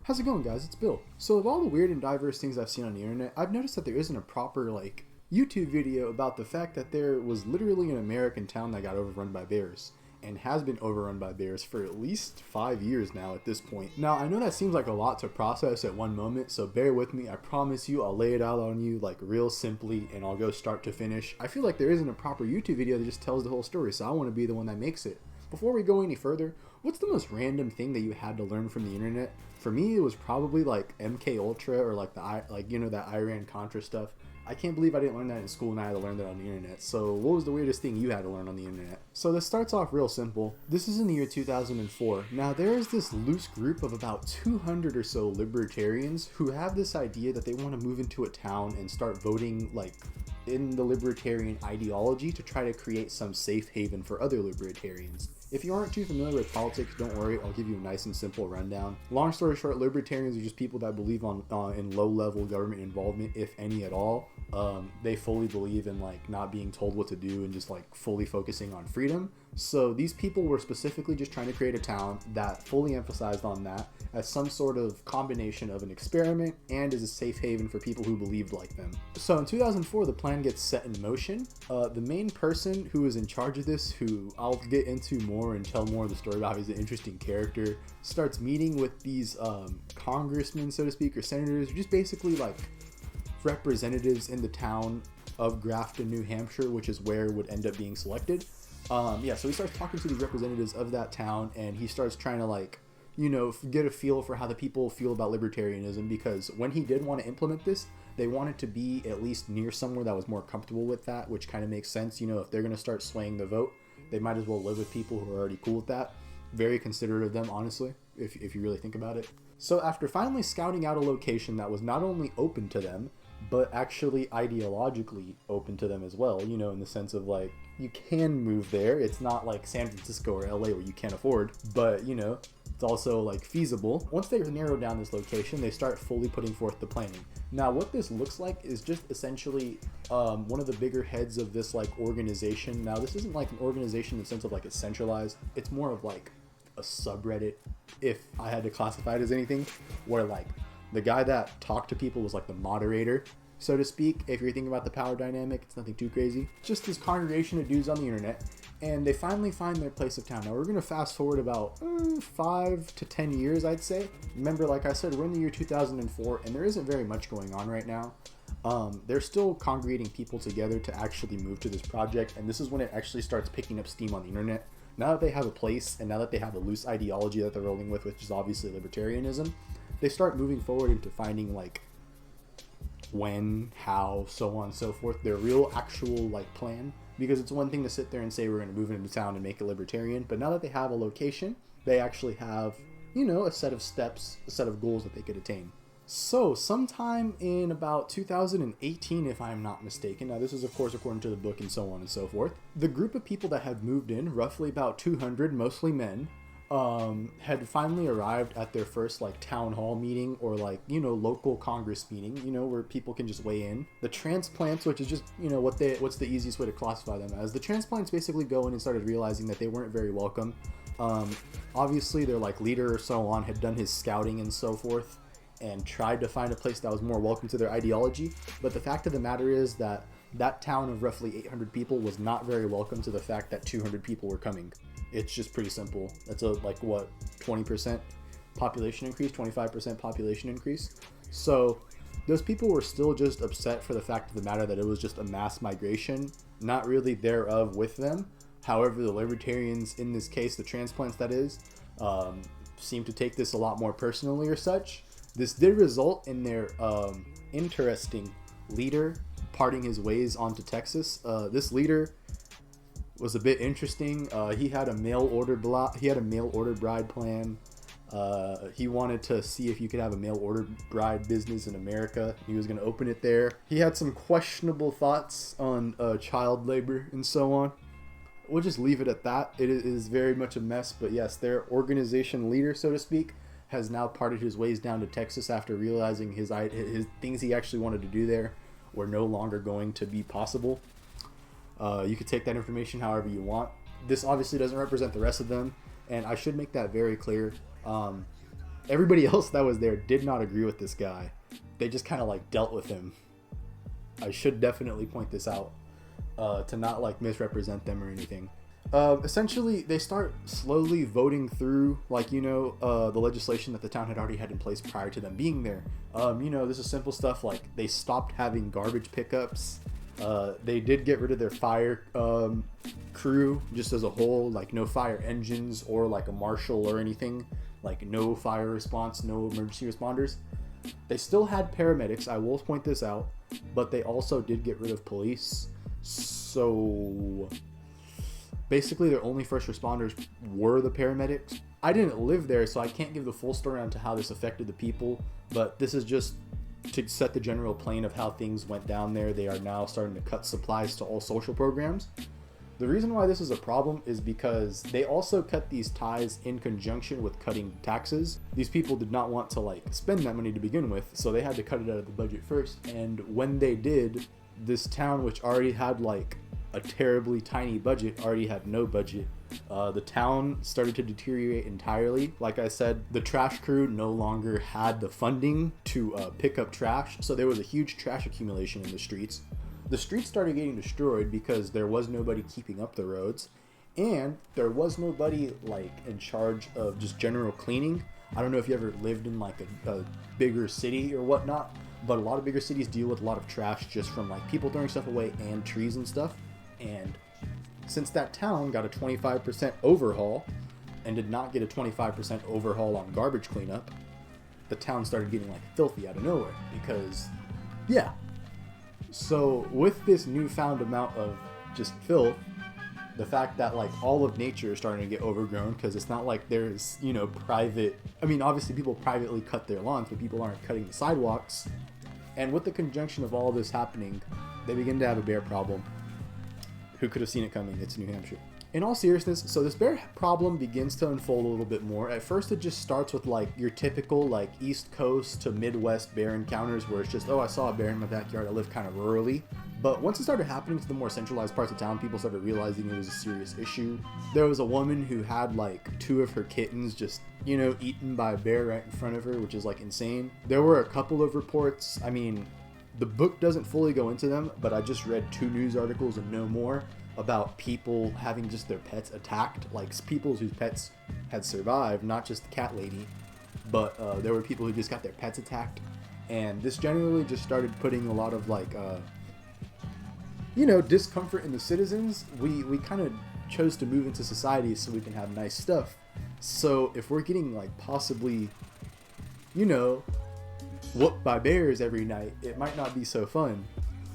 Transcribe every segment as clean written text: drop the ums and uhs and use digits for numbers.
How's it going, guys? It's Bill. So of all the weird and diverse things I've seen on the internet, I've noticed that there isn't a proper, YouTube video about the fact that there was literally an American town that got overrun by bears, and has been overrun by bears for at least 5 years now at this point. Now, I know that seems like a lot to process at one moment, so bear with me. I promise you I'll lay it out on you real simply, and I'll go start to finish. I feel like there isn't a proper YouTube video that just tells the whole story, so I want to be the one that makes it. Before we go any further, what's the most random thing that you had to learn from the internet? For me, it was probably MK Ultra or that Iran Contra stuff. I can't believe I didn't learn that in school and I had to learn that on the internet. So what was the weirdest thing you had to learn on the internet? So this starts off real simple. This is in the year 2004. Now there is this loose group of about 200 or so libertarians who have this idea that they want to move into a town and start voting in the libertarian ideology to try to create some safe haven for other libertarians. If you aren't too familiar with politics, don't worry, I'll give you a nice and simple rundown. Long story short, libertarians are just people that believe in low-level government involvement, if any at all. They fully believe in not being told what to do and just fully focusing on freedom. So these people were specifically just trying to create a town that fully emphasized on that as some sort of combination of an experiment and as a safe haven for people who believed like them. So in 2004, the plan gets set in motion. The main person who is in charge of this, who I'll get into more and tell more of the story about, he's an interesting character, starts meeting with these congressmen, so to speak, or senators, just basically representatives in the town of Graft in New Hampshire, which is where it would end up being selected. So he starts talking to the representatives of that town, and he starts trying to get a feel for how the people feel about libertarianism, because when he did want to implement this, they wanted to be at least near somewhere that was more comfortable with that, which kind of makes sense. If they're going to start swaying the vote, they might as well live with people who are already cool with that. Very considerate of them, honestly, if you really think about it. So after finally scouting out a location that was not only open to them, but actually ideologically open to them as well, in the sense of you can move there. It's not like San Francisco or LA where you can't afford, but it's also feasible. Once they narrow down this location, they start fully putting forth the planning. Now what this looks like is just essentially one of the bigger heads of this organization. Now this isn't an organization in the sense of it's centralized. It's more of a subreddit, if I had to classify it as anything, where the guy that talked to people was the moderator, so to speak. If you're thinking about the power dynamic, it's nothing too crazy. Just this congregation of dudes on the internet, and they finally find their place of town. Now we're going to fast forward about 5 to 10 years, I'd say. Remember, like I said, we're in the year 2004, and there isn't very much going on right now. They're still congregating people together to actually move to this project, and this is when it actually starts picking up steam on the internet. Now that they have a place, and now that they have a loose ideology that they're rolling with, which is obviously libertarianism, they start moving forward into finding when, how, so on and so forth, their real actual plan. Because it's one thing to sit there and say we're going to move into town and make it libertarian, but now that they have a location, they actually have a set of steps, a set of goals that they could attain. So sometime in about 2018, if I'm not mistaken, now this is of course according to the book and so on and so forth, the group of people that had moved in, roughly about 200, mostly men, had finally arrived at their first town hall meeting, or local congress meeting, where people can just weigh in. The transplants, which is just what's the easiest way to classify them as, the transplants basically go in and started realizing that they weren't very welcome. Obviously their leader or so on had done his scouting and so forth and tried to find a place that was more welcome to their ideology, but the fact of the matter is that that town of roughly 800 people was not very welcome to the fact that 200 people were coming. It's just pretty simple. That's a 20% population increase, 25% population increase. So those people were still just upset for the fact of the matter that it was just a mass migration, not really thereof with them. However, the libertarians, in this case, the transplants that is, seem to take this a lot more personally or such. This did result in their interesting leader parting his ways onto Texas. This leader was a bit interesting. He had a mail order bride plan. He wanted to see if you could have a mail order bride business in America. He was going to open it there. He had some questionable thoughts on child labor and so on. We'll just leave it at that. It is very much a mess, but yes, their organization leader, so to speak, has now parted his ways down to Texas after realizing his things he actually wanted to do there were no longer going to be possible. You could take that information however you want. This obviously doesn't represent the rest of them, and I should make that very clear. Everybody else that was there did not agree with this guy. They just kind of like dealt with him. I should definitely point this out to not like misrepresent them or anything. Essentially, they start slowly voting through, like, the legislation that the town had already had in place prior to them being there. This is simple stuff like they stopped having garbage pickups. They did get rid of their fire crew just as a whole, like no fire engines or like a marshal or anything, like no fire response, no emergency responders. They still had paramedics, I will point this out, but they also did get rid of police. So basically their only first responders were the paramedics. I didn't live there, so I can't give the full story on to how this affected the people, but this is just to set the general plane of how things went down there. They are now starting to cut supplies to all social programs. The reason why this is a problem is because they also cut these ties in conjunction with cutting taxes. These people did not want to like spend that money to begin with, so they had to cut it out of the budget first. And when they did, this town, which already had like a terribly tiny budget, already had no budget. The town started to deteriorate entirely. Like I said, the trash crew no longer had the funding to pick up trash, so there was a huge trash accumulation in the streets. The streets started getting destroyed because there was nobody keeping up the roads, and there was nobody like in charge of just general cleaning. I don't know if you ever lived in like a bigger city or whatnot, but a lot of bigger cities deal with a lot of trash just from like people throwing stuff away and trees and stuff. And since that town got a 25% overhaul and did not get a 25% overhaul on garbage cleanup, the town started getting like filthy out of nowhere because, yeah. So with this newfound amount of just filth, the fact that like all of nature is starting to get overgrown, because it's not like there's, private, obviously people privately cut their lawns, but people aren't cutting the sidewalks. And with the conjunction of all this happening, they begin to have a bear problem. Who could have seen it coming? It's New Hampshire. In all seriousness, so this bear problem begins to unfold a little bit more. At first, it just starts with like your typical like East Coast to Midwest bear encounters where it's just, oh, I saw a bear in my backyard. I live kind of rurally. But once it started happening to the more centralized parts of town, people started realizing it was a serious issue. There was a woman who had like 2 of her kittens just, eaten by a bear right in front of her, which is like insane. There were a couple of reports. The book doesn't fully go into them, but I just read 2 news articles and no more about people having just their pets attacked, like people whose pets had survived, not just the cat lady, but there were people who just got their pets attacked. And this generally just started putting a lot of like, discomfort in the citizens. We kind of chose to move into society so we can have nice stuff. So if we're getting like possibly, whooped by bears every night, it might not be so fun.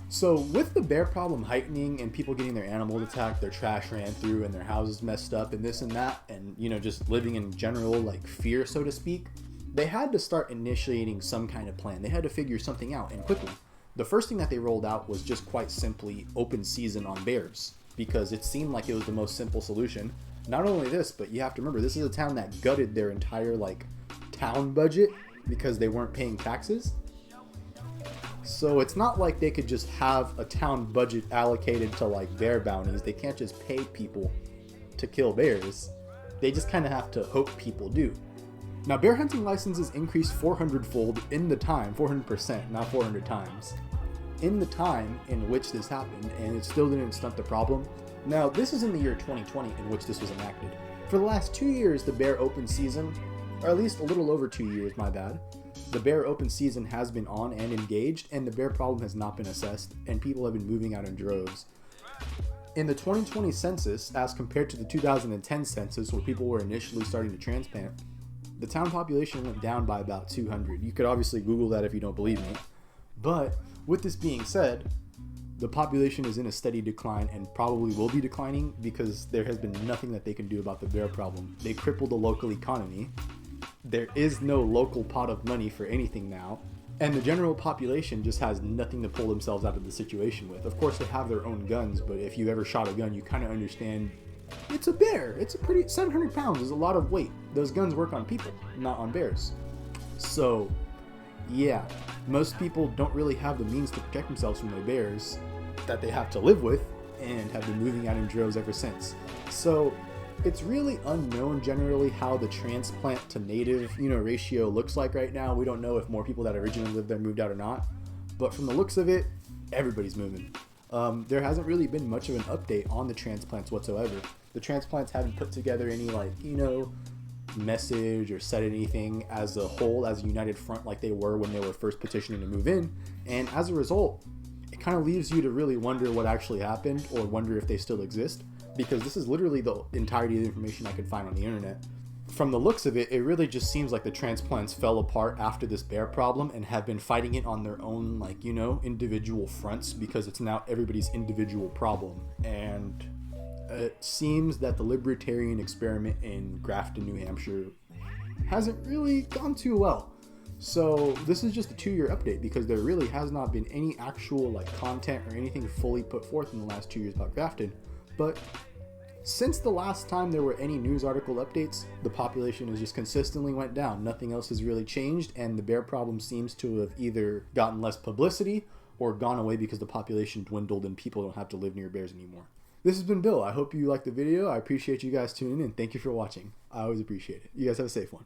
So with the bear problem heightening and people getting their animals attacked, their trash ran through and their houses messed up and this and that, and just living in general like fear, so to speak, they had to start initiating some kind of plan. They had to figure something out, and quickly. The first thing that they rolled out was just quite simply open season on bears, because it seemed like it was the most simple solution. Not only this, but you have to remember, this is a town that gutted their entire like town budget because they weren't paying taxes. So it's not like they could just have a town budget allocated to like bear bounties. They can't just pay people to kill bears. They just kind of have to hope people do. Now, bear hunting licenses increased 400-fold in the time, 400%, not 400 times, in the time in which this happened, and it still didn't stunt the problem. Now, this is in the year 2020 in which this was enacted. For the last 2 years, the bear open season, or at least a little over 2 years, my bad, the bear open season has been on and engaged, and the bear problem has not been assessed, and people have been moving out in droves. In the 2020 census, as compared to the 2010 census, where people were initially starting to transplant, the town population went down by about 200. You could obviously Google that if you don't believe me. But with this being said, the population is in a steady decline and probably will be declining because there has been nothing that they can do about the bear problem. They crippled the local economy. There is no local pot of money for anything now. And the general population just has nothing to pull themselves out of the situation with. Of course, they have their own guns, but if you ever shot a gun, you kind of understand it's a bear. It's a pretty 700 pounds is a lot of weight. Those guns work on people, not on bears. So, yeah, most people don't really have the means to protect themselves from the bears that they have to live with and have been moving out in droves ever since. So, It's really unknown generally how the transplant to native, ratio looks like right now. We don't know if more people that originally lived there moved out or not. But from the looks of it, everybody's moving. There hasn't really been much of an update on the transplants whatsoever. The transplants haven't put together any message or said anything as a whole, as a united front like they were when they were first petitioning to move in. And as a result, it kind of leaves you to really wonder what actually happened, or wonder if they still exist, because this is literally the entirety of the information I could find on the internet. From the looks of it, it really just seems like the transplants fell apart after this bear problem and have been fighting it on their own, individual fronts, because it's now everybody's individual problem. And it seems that the libertarian experiment in Graft, New Hampshire hasn't really gone too well. So this is just a 2-year update, because there really has not been any actual content or anything fully put forth in the last 2 years about Grafton. But since the last time there were any news article updates, the population has just consistently went down. Nothing else has really changed, and the bear problem seems to have either gotten less publicity or gone away because the population dwindled and people don't have to live near bears anymore. This has been Bill. I hope you liked the video. I appreciate you guys tuning in. Thank you for watching. I always appreciate it. You guys have a safe one.